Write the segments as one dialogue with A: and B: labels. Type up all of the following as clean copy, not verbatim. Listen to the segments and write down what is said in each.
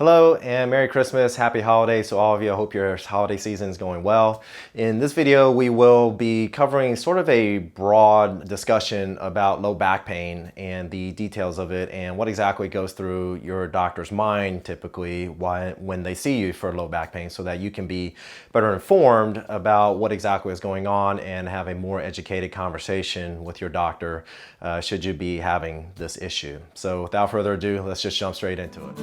A: Hello and Merry Christmas, Happy Holidays to all of you. I hope your holiday season is going well. In this video, we will be covering sort of a broad discussion about low back pain and the details of it and what exactly goes through your doctor's mind typically when they see you for low back pain, so that you can be better informed about what exactly is going on and have a more educated conversation with your doctor should you be having this issue. So without further ado, let's just jump straight into it.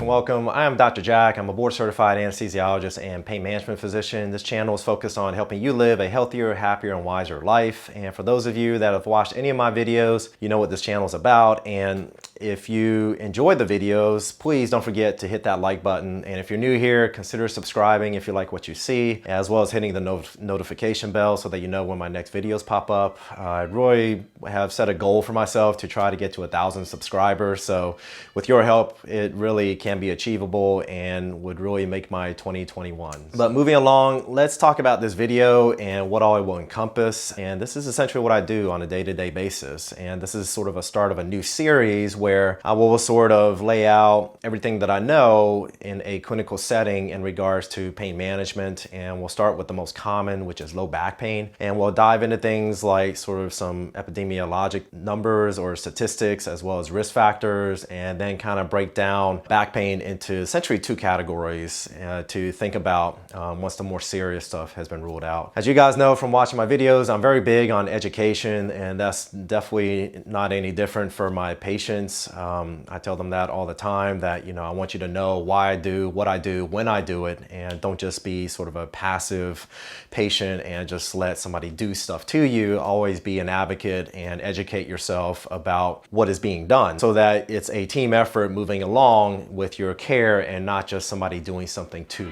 A: Welcome. I am Dr. Jack. I'm a board certified anesthesiologist and pain management physician. This channel is focused on helping you live a healthier, happier, and wiser life. And for those of you that have watched any of my videos, you know what this channel is about. And if you enjoy the videos, please don't forget to hit that like button. And if you're new here, consider subscribing if you like what you see, as well as hitting the notification bell so that you know when my next videos pop up. I really have set a goal for myself to try to get to 1,000 subscribers. So with your help, it really can be achievable and would really make my 2021. But moving along, let's talk about this video and what all it will encompass. And this is essentially what I do on a day-to-day basis. And this is sort of a start of a new series where I will sort of lay out everything that I know in a clinical setting in regards to pain management. And we'll start with the most common, which is low back pain. And we'll dive into things like sort of some epidemiologic numbers or statistics, as well as risk factors, and then kind of break down back pain into essentially two categories to think about once the more serious stuff has been ruled out. As you guys know from watching my videos, I'm very big on education, and that's definitely not any different for my patients. I tell them that all the time, that, you know, I want you to know why I do what I do when I do it, and don't just be sort of a passive patient and just let somebody do stuff to you. Always be an advocate and educate yourself about what is being done so that it's a team effort moving along with your care and not just somebody doing something to you.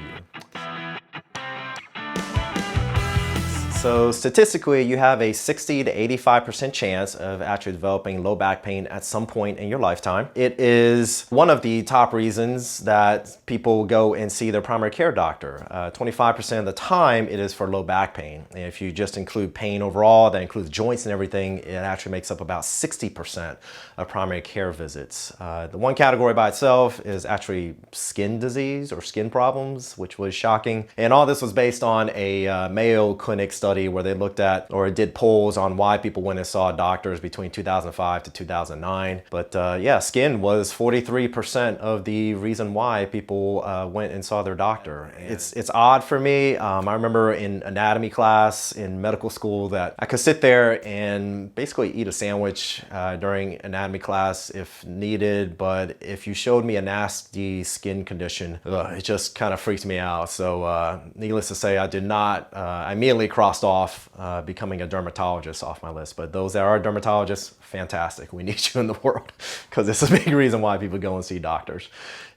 A: So statistically, you have a 60 to 85% chance of actually developing low back pain at some point in your lifetime. It is one of the top reasons that people go and see their primary care doctor. 25% of the time, it is for low back pain. And if you just include pain overall, that includes joints and everything, it actually makes up about 60% of primary care visits. The one category by itself is actually skin disease or skin problems, which was shocking. And all this was based on a Mayo Clinic study where they looked at or did polls on why people went and saw doctors between 2005 to 2009. But yeah, skin was 43% of the reason why people went and saw their doctor. It's odd for me. I remember in anatomy class in medical school that I could sit there and basically eat a sandwich during anatomy class if needed, but if you showed me a nasty skin condition, it just kind of freaks me out. So needless to say, I did not, I immediately crossed off becoming a dermatologist off my list. But those that are dermatologists, fantastic. We need you in the world, because it's a big reason why people go and see doctors.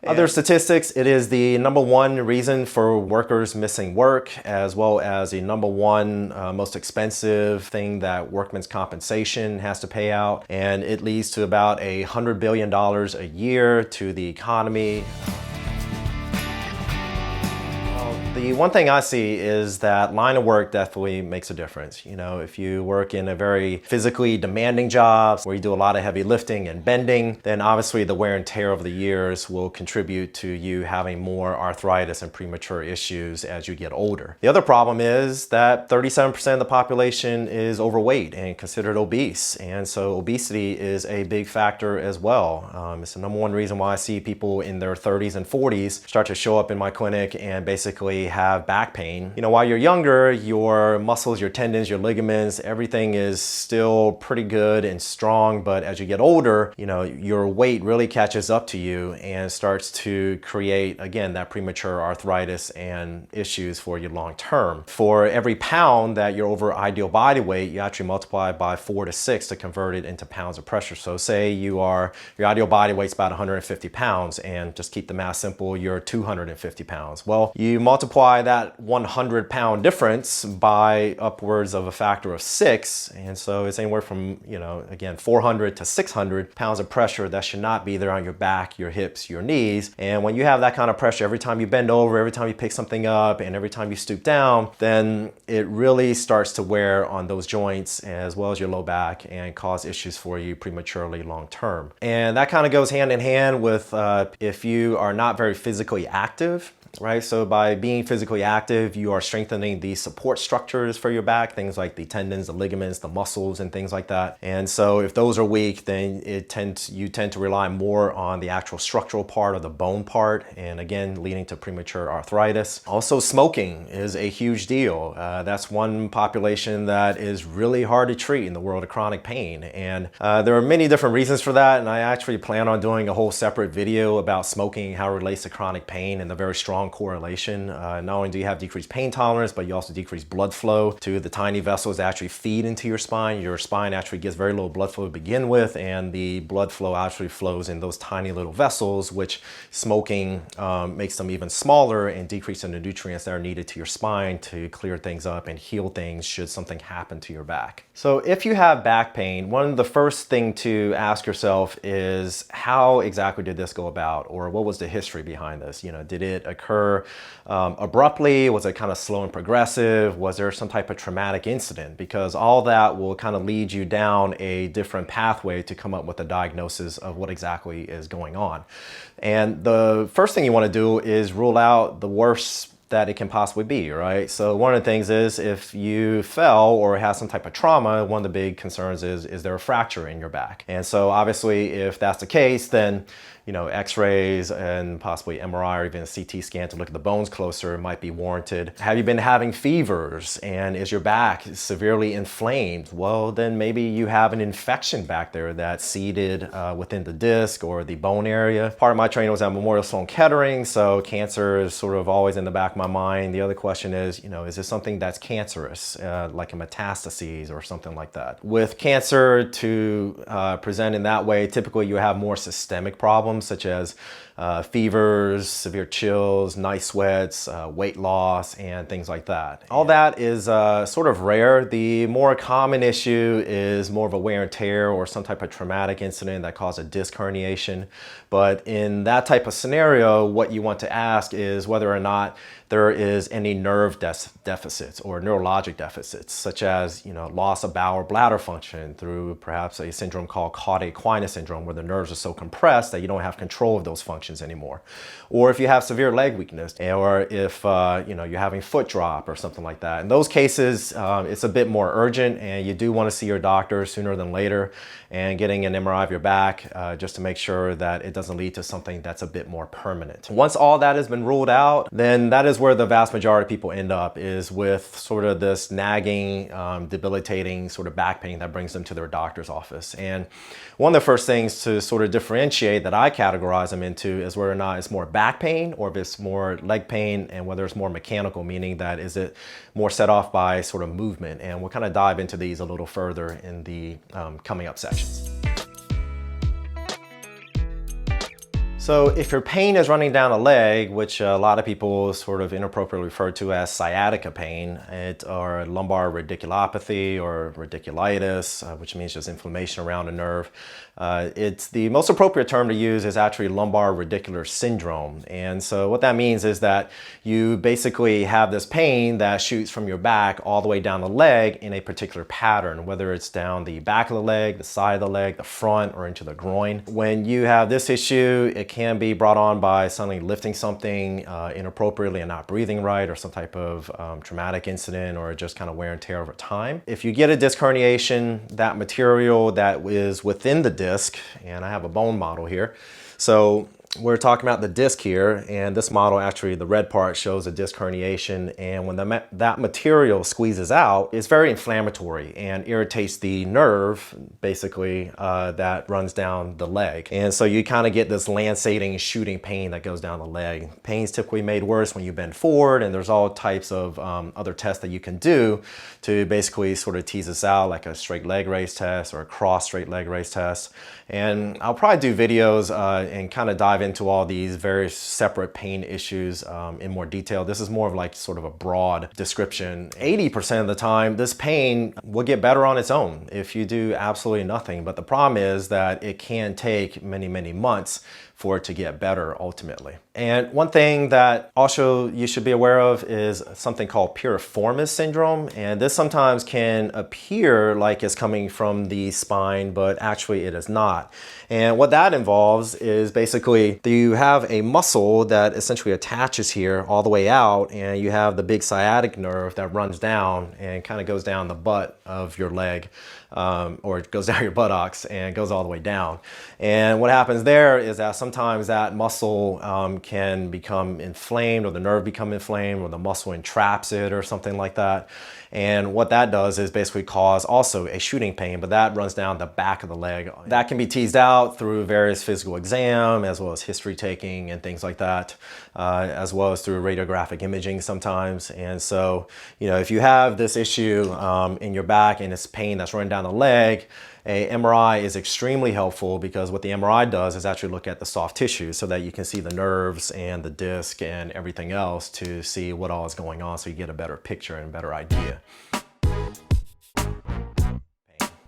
A: Other statistics, it is the #1 reason for workers missing work, as well as the #1 most expensive thing that workman's compensation has to pay out. And it leads to about $100 billion a year to the economy. The one thing I see is that line of work definitely makes a difference. You know, if you work in a very physically demanding job where you do a lot of heavy lifting and bending, then obviously the wear and tear over the years will contribute to you having more arthritis and premature issues as you get older. The other problem is that 37% of the population is overweight and considered obese. And so obesity is a big factor as well. It's the #1 reason why I see people in their 30s and 40s start to show up in my clinic and basically have back pain. You know, while you're younger, your muscles, your tendons, your ligaments, everything is still pretty good and strong. But as you get older, you know, your weight really catches up to you and starts to create, again, that premature arthritis and issues for you long term. For every pound that you're over ideal body weight, you actually multiply by 4 to 6 to convert it into pounds of pressure. So say your ideal body weight's about 150 pounds, and just keep the math simple, you're 250 pounds. Well, you multiply multiply that 100-pound difference by upwards of a factor of 6. And so it's anywhere from, again, 400 to 600 pounds of pressure that should not be there on your back, your hips, your knees. And when you have that kind of pressure, every time you bend over, every time you pick something up, and every time you stoop down, then it really starts to wear on those joints as well as your low back and cause issues for you prematurely long term. And that kind of goes hand in hand with if you are not very physically active. Right, so by being physically active, you are strengthening the support structures for your back, things like the tendons, the ligaments, the muscles, and things like that. And so if those are weak, then you tend to rely more on the actual structural part or the bone part, and again, leading to premature arthritis. Also, smoking is a huge deal. That's one population that is really hard to treat in the world of chronic pain. And there are many different reasons for that, and I actually plan on doing a whole separate video about smoking, how it relates to chronic pain, and the very strong correlation. Not only do you have decreased pain tolerance, but you also decrease blood flow to the tiny vessels that actually feed into your spine. Your spine actually gets very little blood flow to begin with, and the blood flow actually flows in those tiny little vessels, which smoking makes them even smaller and decreasing the nutrients that are needed to your spine to clear things up and heal things should something happen to your back. So if you have back pain, one of the first thing to ask yourself is, how exactly did this go about? Or what was the history behind this? Did it occur abruptly? Was it kind of slow and progressive? Was there some type of traumatic incident? Because all that will kind of lead you down a different pathway to come up with a diagnosis of what exactly is going on. And the first thing you want to do is rule out the worst that it can possibly be, right? So one of the things is, if you fell or have some type of trauma, one of the big concerns is there a fracture in your back? And so obviously if that's the case, then x-rays and possibly MRI or even a CT scan to look at the bones closer might be warranted. Have you been having fevers, and is your back severely inflamed? Well, then maybe you have an infection back there that's seated within the disc or the bone area. Part of my training was at Memorial Sloan Kettering, so cancer is sort of always in the back of my mind. The other question is this something that's cancerous, like a metastases or something like that? With cancer to present in that way, typically you have more systemic problems, such as fevers, severe chills, night sweats, weight loss, and things like that. All that is sort of rare. The more common issue is more of a wear and tear or some type of traumatic incident that caused a disc herniation. But in that type of scenario, what you want to ask is whether or not there is any nerve deficits or neurologic deficits, such as loss of bowel or bladder function through perhaps a syndrome called cauda-equina syndrome, where the nerves are so compressed that you don't have control of those functions anymore. Or if you have severe leg weakness, or if you're having foot drop or something like that. In those cases, it's a bit more urgent, and you do want to see your doctor sooner than later and getting an MRI of your back just to make sure that it doesn't lead to something that's a bit more permanent. Once all that has been ruled out, then that is where the vast majority of people end up, is with sort of this nagging, debilitating sort of back pain that brings them to their doctor's office. And one of the first things to sort of differentiate that I categorize them into is whether or not it's more back pain or if it's more leg pain, and whether it's more mechanical, meaning that is it more set off by sort of movement. And we'll kind of dive into these a little further in the coming up sections. So if your pain is running down a leg, which a lot of people sort of inappropriately refer to as sciatica pain, or lumbar radiculopathy or radiculitis, which means just inflammation around a nerve, it's the most appropriate term to use is actually lumbar radicular syndrome. And so what that means is that you basically have this pain that shoots from your back all the way down the leg in a particular pattern, whether it's down the back of the leg, the side of the leg, the front, or into the groin. When you have this issue, it can be brought on by suddenly lifting something inappropriately and not breathing right, or some type of traumatic incident, or just kind of wear and tear over time. If you get a disc herniation, that material that is within the disc, and I have a bone model here. So we're talking about the disc here, and this model, actually the red part shows a disc herniation, and when that material squeezes out, it's very inflammatory and irritates the nerve basically that runs down the leg. And so you kind of get this lanceting, shooting pain that goes down the leg. Pain's typically made worse when you bend forward, and there's all types of other tests that you can do to basically sort of tease this out, like a straight leg raise test or a cross straight leg raise test. And I'll probably do videos and kind of dive dive into all these very separate pain issues in more detail. This is more of like sort of a broad description. 80% of the time, this pain will get better on its own if you do absolutely nothing. But the problem is that it can take many, many months for it to get better ultimately. And one thing that also you should be aware of is something called piriformis syndrome. And this sometimes can appear like it's coming from the spine, but actually it is not. And what that involves is basically you have a muscle that essentially attaches here all the way out, and you have the big sciatic nerve that runs down and kind of goes down the butt of your leg. Or it goes down your buttocks and goes all the way down. And what happens there is that sometimes that muscle can become inflamed, or the nerve become inflamed, or the muscle entraps it or something like that. And what that does is basically cause also a shooting pain, but that runs down the back of the leg. That can be teased out through various physical exam, as well as history taking and things like that, as well as through radiographic imaging sometimes. And so, you know, if you have this issue in your back and it's pain that's running down the leg, a MRI is extremely helpful, because what the MRI does is actually look at the soft tissue so that you can see the nerves and the disc and everything else to see what all is going on, so you get a better picture and a better idea.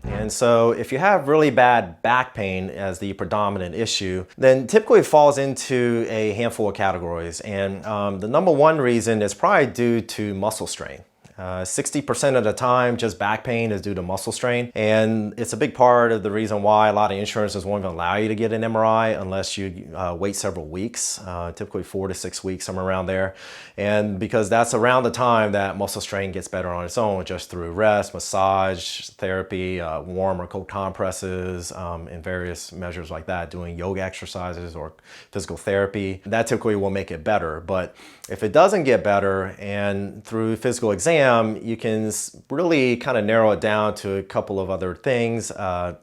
A: And so if you have really bad back pain as the predominant issue, then typically it falls into a handful of categories. And the number one reason is probably due to muscle strain. 60% of the time, just back pain is due to muscle strain. And it's a big part of the reason why a lot of insurances won't even allow you to get an MRI unless you wait several weeks, typically 4 to 6 weeks, somewhere around there. And because that's around the time that muscle strain gets better on its own, just through rest, massage, therapy, warm or cold compresses, and various measures like that, doing yoga exercises or physical therapy. That typically will make it better. But if it doesn't get better, and through physical exam, you can really kind of narrow it down to a couple of other things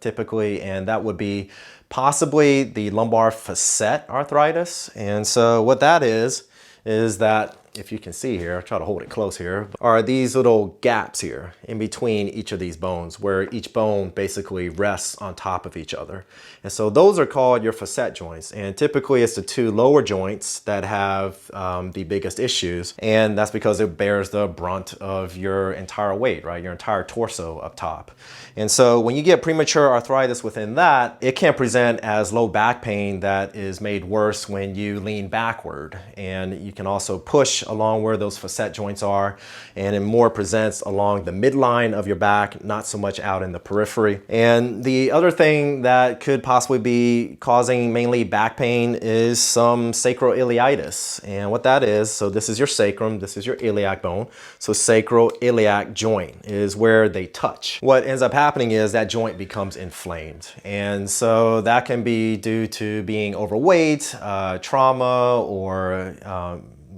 A: typically, and that would be possibly the lumbar facet arthritis. And so what that is that, if you can see here, I'll try to hold it close here, are these little gaps here in between each of these bones, where each bone basically rests on top of each other. And so those are called your facet joints. And typically it's the two lower joints that have the biggest issues. And that's because it bears the brunt of your entire weight, right? Your entire torso up top. And so when you get premature arthritis within that, it can present as low back pain that is made worse when you lean backward. And you can also push along where those facet joints are, and it more presents along the midline of your back, not so much out in the periphery. And the other thing that could possibly be causing mainly back pain is some sacroiliitis. And what that is, so this is your sacrum, this is your iliac bone. So sacroiliac joint is where they touch. What ends up happening is that joint becomes inflamed. And so that can be due to being overweight, trauma, or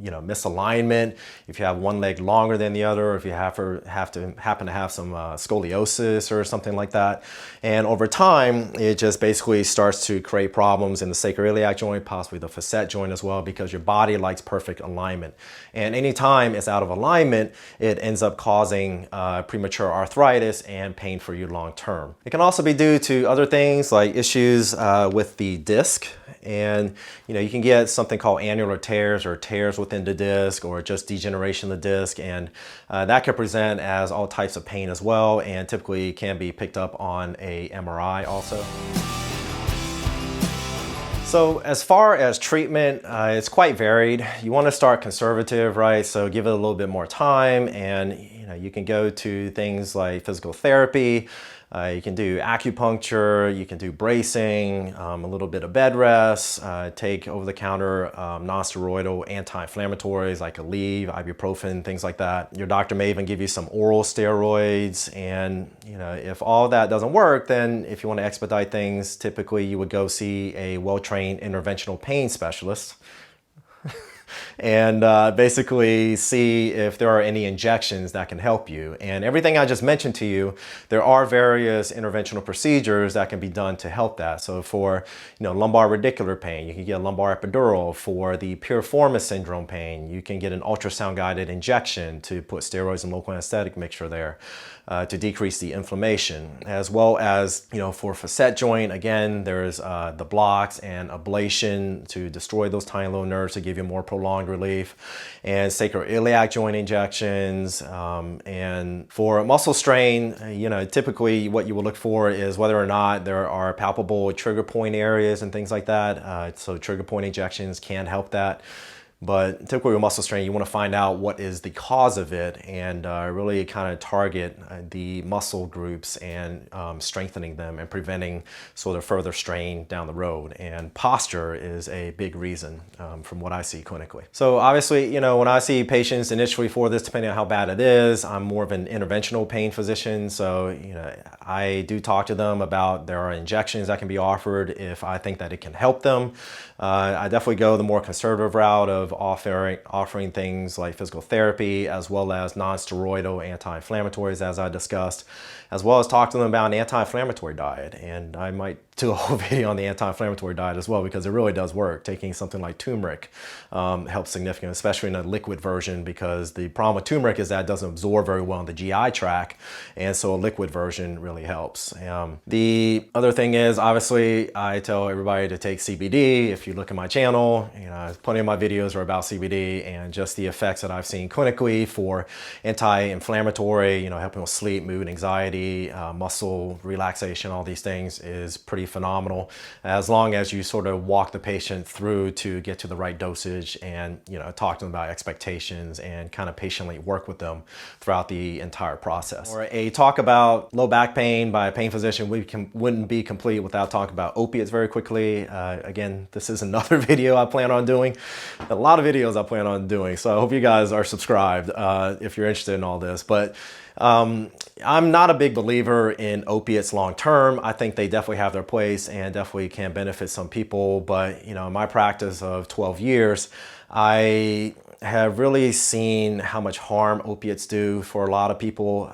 A: misalignment. If you have one leg longer than the other, or if you happen to have some scoliosis or something like that. And over time, it just basically starts to create problems in the sacroiliac joint, possibly the facet joint as well, because your body likes perfect alignment. And anytime it's out of alignment, it ends up causing premature arthritis and pain for you long term. It can also be due to other things like issues with the disc. And you can get something called annular tears, or tears within the disc, or just degeneration of the disc, and that can present as all types of pain as well, and typically can be picked up on a MRI also. So as far as treatment, it's quite varied. You want to start conservative, right? So give it a little bit more time, and you can go to things like physical therapy. You can do acupuncture, you can do bracing, a little bit of bed rest, take over-the-counter non-steroidal anti-inflammatories like Aleve, ibuprofen, things like that. Your doctor may even give you some oral steroids, and if all that doesn't work, then if you want to expedite things, typically you would go see a well-trained interventional pain specialist. and basically see if there are any injections that can help you. And everything I just mentioned to you, there are various interventional procedures that can be done to help that. So for lumbar radicular pain, you can get a lumbar epidural. For the piriformis syndrome pain, you can get an ultrasound guided injection to put steroids and local anesthetic mixture there to decrease the inflammation. As well as for facet joint, again, there's the blocks and ablation to destroy those tiny little nerves to give you more prolonged relief, and sacroiliac joint injections. And for a muscle strain, typically what you will look for is whether or not there are palpable trigger point areas and things like that. So trigger point injections can help that. But typically with muscle strain, you want to find out what is the cause of it and really kind of target the muscle groups and strengthening them and preventing sort of further strain down the road. And posture is a big reason from what I see clinically. So obviously, when I see patients initially for this, depending on how bad it is, I'm more of an interventional pain physician. So, I do talk to them about there are injections that can be offered if I think that it can help them. I definitely go the more conservative route of offering things like physical therapy as well as non-steroidal anti-inflammatories, as I discussed, as well as talk to them about an anti-inflammatory diet. And I might do a whole video on the anti-inflammatory diet as well, because it really does work. Taking something like turmeric helps significantly, especially in a liquid version, because the problem with turmeric is that it doesn't absorb very well in the GI tract, and so a liquid version really helps. The other thing is, obviously, I tell everybody to take CBD. If you look at my channel, plenty of my videos are about CBD and just the effects that I've seen clinically for anti-inflammatory, helping with sleep, mood, anxiety, muscle relaxation, all these things is pretty phenomenal, as long as you sort of walk the patient through to get to the right dosage and talk to them about expectations and kind of patiently work with them throughout the entire process. Or a talk about low back pain by a pain physician wouldn't be complete without talking about opiates very quickly. Again, this is another video I plan on doing. A lot of videos I plan on doing, so I hope you guys are subscribed if you're interested in all this. But I'm not a big believer in opiates long term. I think they definitely have their place and definitely can benefit some people. But in my practice of 12 years, I have really seen how much harm opiates do for a lot of people.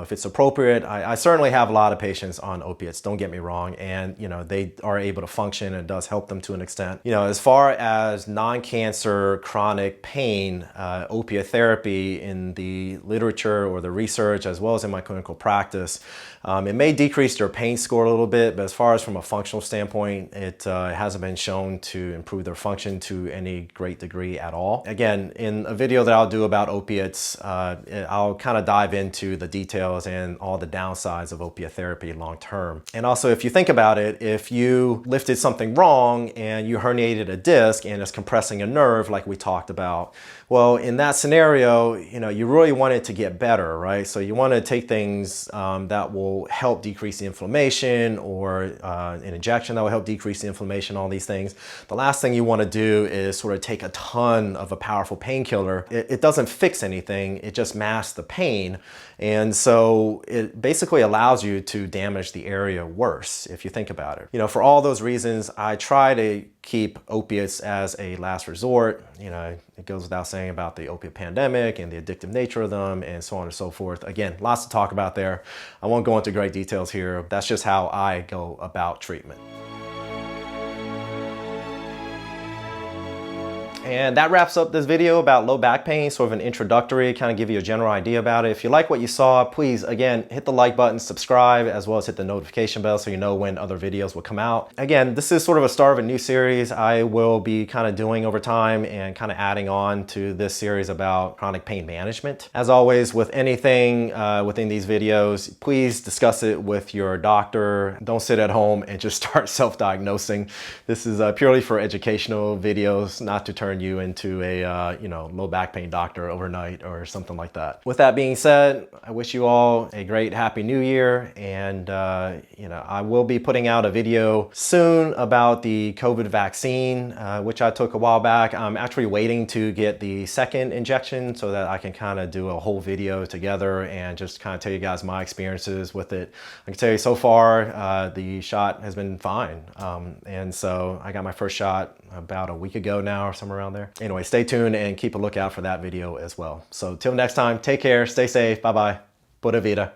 A: If it's appropriate, I certainly have a lot of patients on opiates, don't get me wrong, and they are able to function and it does help them to an extent. As far as non-cancer chronic pain, opiate therapy in the literature or the research, as well as in my clinical practice, it may decrease their pain score a little bit, but as far as from a functional standpoint, it hasn't been shown to improve their function to any great degree at all. Again, in a video that I'll do about opiates, I'll kind of dive into the details and all the downsides of opiate therapy long term. And also, if you think about it, if you lifted something wrong and you herniated a disc and it's compressing a nerve like we talked about, well, in that scenario, you really want it to get better, right? So you want to take things that will help decrease the inflammation, or an injection that will help decrease the inflammation, all these things. The last thing you want to do is sort of take a ton of a powerful painkiller. It doesn't fix anything, it just masks the pain. And so it basically allows you to damage the area worse, if you think about it. For all those reasons, I try to keep opiates as a last resort. It goes without saying about the opiate pandemic and the addictive nature of them and so on and so forth. Again, lots to talk about there. I won't go into great details here. That's just how I go about treatment. And that wraps up this video about low back pain, sort of an introductory, kind of give you a general idea about it. If you like what you saw, please, again, hit the like button, subscribe, as well as hit the notification bell so you know when other videos will come out. Again, this is sort of a start of a new series I will be kind of doing over time and kind of adding on to this series about chronic pain management. As always, with anything within these videos, please discuss it with your doctor. Don't sit at home and just start self-diagnosing. This is purely for educational videos, not to turn you into a low back pain doctor overnight or something like that. With that being said, I wish you all a great happy new year, and I will be putting out a video soon about the COVID vaccine, which I took a while back. I'm actually waiting to get the second injection so that I can kind of do a whole video together and just kind of tell you guys my experiences with it. I can tell you so far the shot has been fine, and so I got my first shot about a week ago now, or somewhere around down there. Anyway, stay tuned and keep a lookout for that video as well. So till next time, take care, stay safe, bye-bye. Pura Vida.